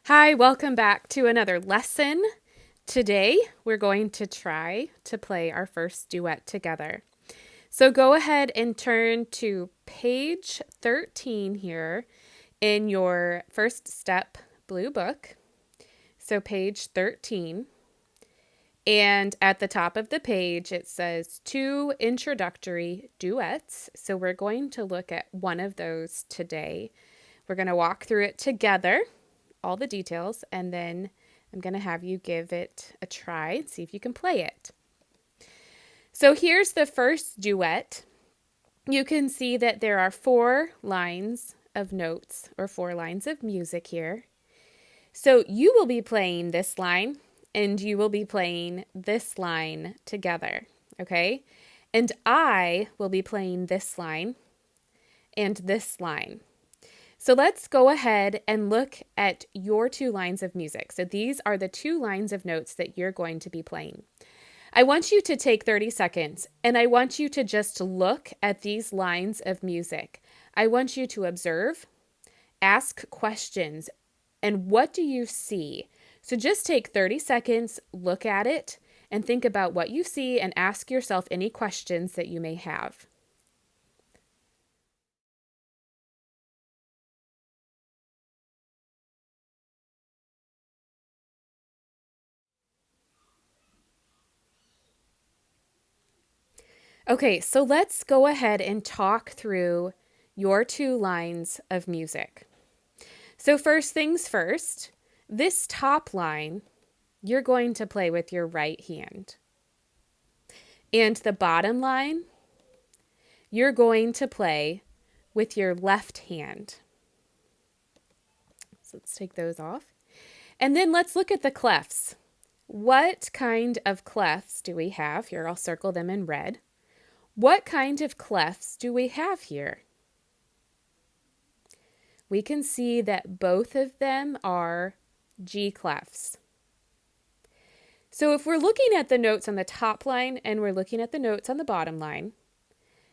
Hi, welcome back to another lesson. Today, we're going to try to play our first duet together. So go ahead and turn to page 13 here in your first step blue book. So page 13. And at the top of the page, it says 2 introductory duets. So we're going to look at one of those today. We're going to walk through it together, all the details, and then I'm going to have you give it a try and see if you can play it. So here's the first duet. You can see that there are 4 lines of notes or 4 lines of music here. So you will be playing this line and you will be playing this line together, okay? And I will be playing this line and this line. So let's go ahead and look at your 2 lines of music. So these are the 2 lines of notes that you're going to be playing. I want you to take 30 seconds and I want you to just look at these lines of music. I want you to observe, ask questions, and what do you see? So just take 30 seconds, look at it, and think about what you see and ask yourself any questions that you may have. Okay, so let's go ahead and talk through your 2 lines of music. So first things first, this top line, you're going to play with your right hand. And the bottom line, you're going to play with your left hand. So let's take those off. And then let's look at the clefs. What kind of clefs do we have? Here, I'll circle them in red. What kind of clefs do we have here? We can see that both of them are G clefs. So if we're looking at the notes on the top line and we're looking at the notes on the bottom line,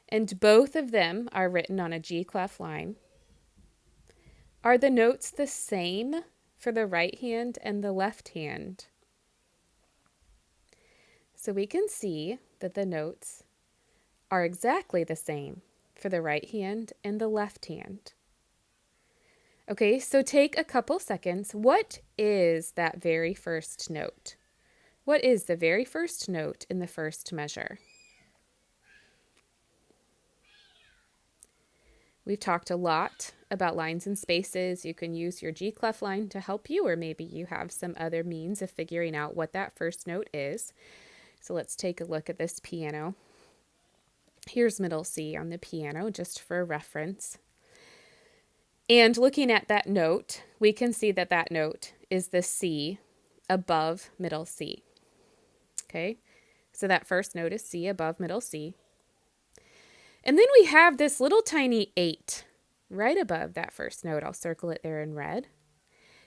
and both of them are written on a G clef line, are the notes the same for the right hand and the left hand? So we can see that the notes are exactly the same for the right hand and the left hand. Okay, so take a couple seconds. What is that very first note? What is the very first note in the first measure? We've talked a lot about lines and spaces. You can use your G clef line to help you, or maybe you have some other means of figuring out what that first note is. So let's take a look at this piano. Here's middle C on the piano, just for reference. And looking at that note, we can see that that note is the C above middle C. Okay, so that first note is C above middle C. And then we have this little tiny 8 right above that first note. I'll circle it there in red.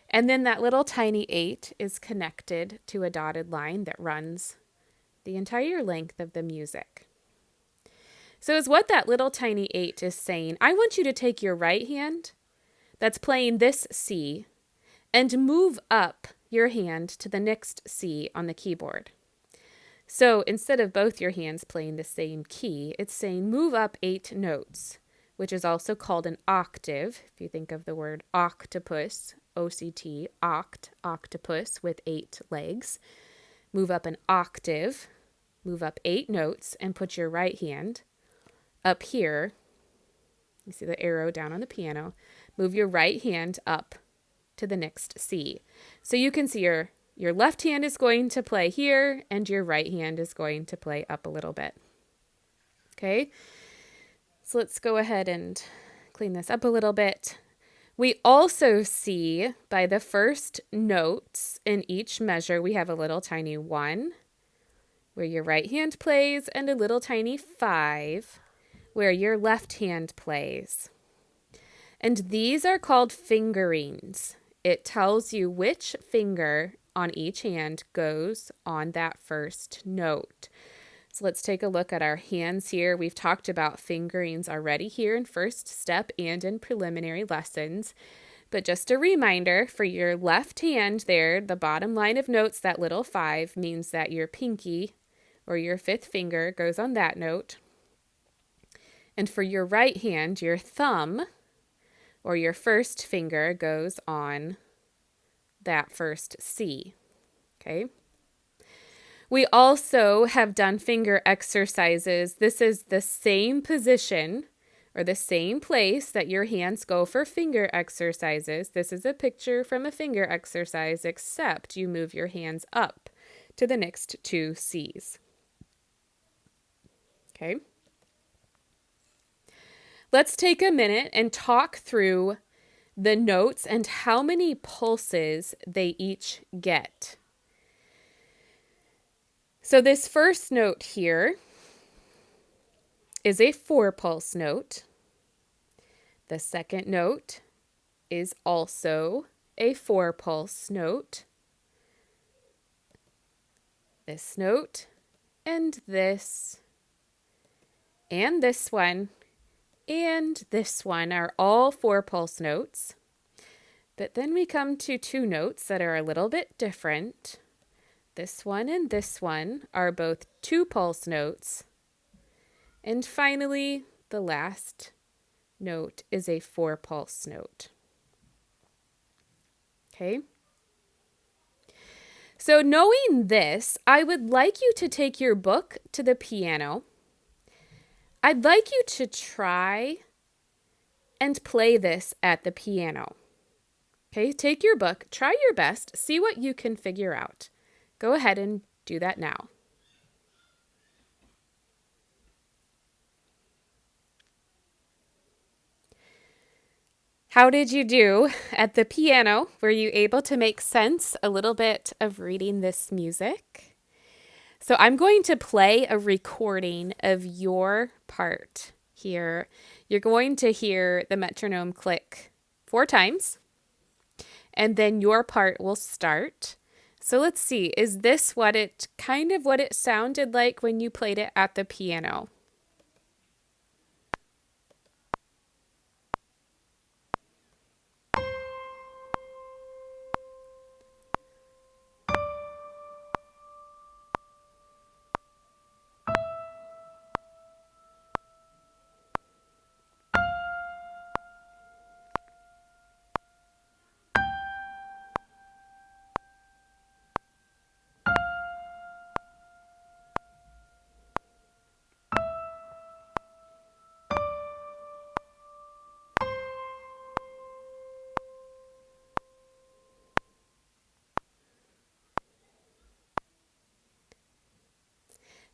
And then that little tiny 8 is connected to a dotted line that runs the entire length of the music. So is what that little tiny 8 is saying, I want you to take your right hand that's playing this C and move up your hand to the next C on the keyboard. So instead of both your hands playing the same key, it's saying move up 8 notes, which is also called an octave. If you think of the word octopus, O-C-T, octopus with 8 legs. Move up an octave, move up 8 notes, and put your right hand up here. You see the arrow down on the piano. Move your right hand up to the next C. So you can see your left hand is going to play here and your right hand is going to play up a little bit. Okay, so let's go ahead and clean this up a little bit. We also see by the first notes in each measure, we have a little tiny 1 where your right hand plays and a little tiny 5 where your left hand plays. And these are called fingerings. It tells you which finger on each hand goes on that first note. So let's take a look at our hands here. We've talked about fingerings already here in first step and in preliminary lessons. But just a reminder for your left hand there, the bottom line of notes, that little 5 means that your pinky or your 5th finger goes on that note. And for your right hand, your thumb or your 1st finger goes on that first C. Okay. We also have done finger exercises. This is the same position or the same place that your hands go for finger exercises. This is a picture from a finger exercise, except you move your hands up to the next 2 C's. Okay. Let's take a minute and talk through the notes and how many pulses they each get. So this first note here is a 4-pulse note. The second note is also a 4-pulse note. This note and this one and this one are all 4-pulse notes. But then we come to 2 notes that are a little bit different. This one and this one are both 2-pulse notes. And finally, the last note is a 4-pulse note. Okay? So knowing this, I would like you to take your book to the piano. I'd like you to try and play this at the piano. Okay, take your book, try your best, see what you can figure out. Go ahead and do that now. How did you do at the piano? Were you able to make sense a little bit of reading this music? So I'm going to play a recording of your part here. You're going to hear the metronome click 4 times, and then your part will start. So let's see, is this what it sounded like when you played it at the piano?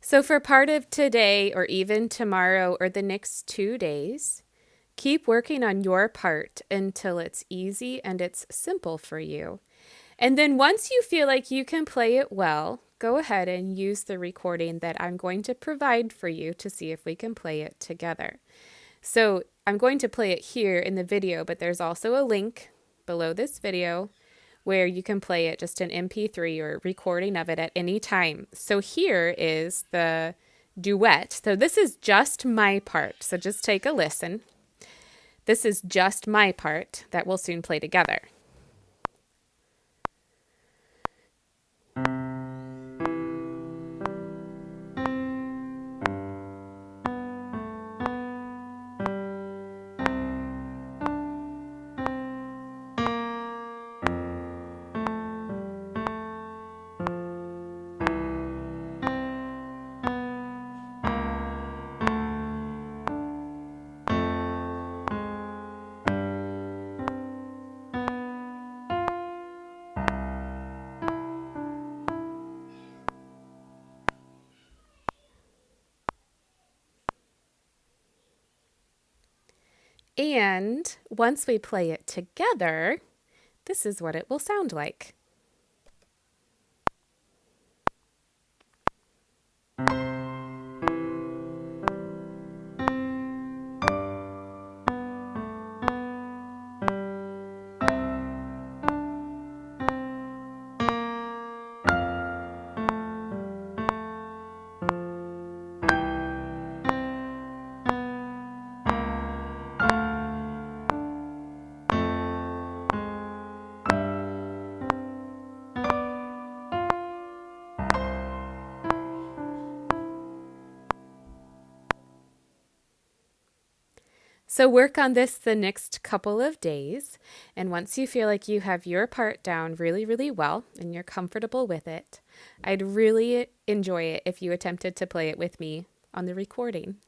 So for part of today or even tomorrow or the next 2 days, keep working on your part until it's easy and it's simple for you. And then once you feel like you can play it well, go ahead and use the recording that I'm going to provide for you to see if we can play it together. So I'm going to play it here in the video, but there's also a link below this video where you can play it, just an MP3 or recording of it at any time. So here is the duet. So this is just my part. So just take a listen. This is just my part that we'll soon play together. And once we play it together, this is what it will sound like. So work on this the next couple of days. And once you feel like you have your part down really, really well and you're comfortable with it, I'd really enjoy it if you attempted to play it with me on the recording.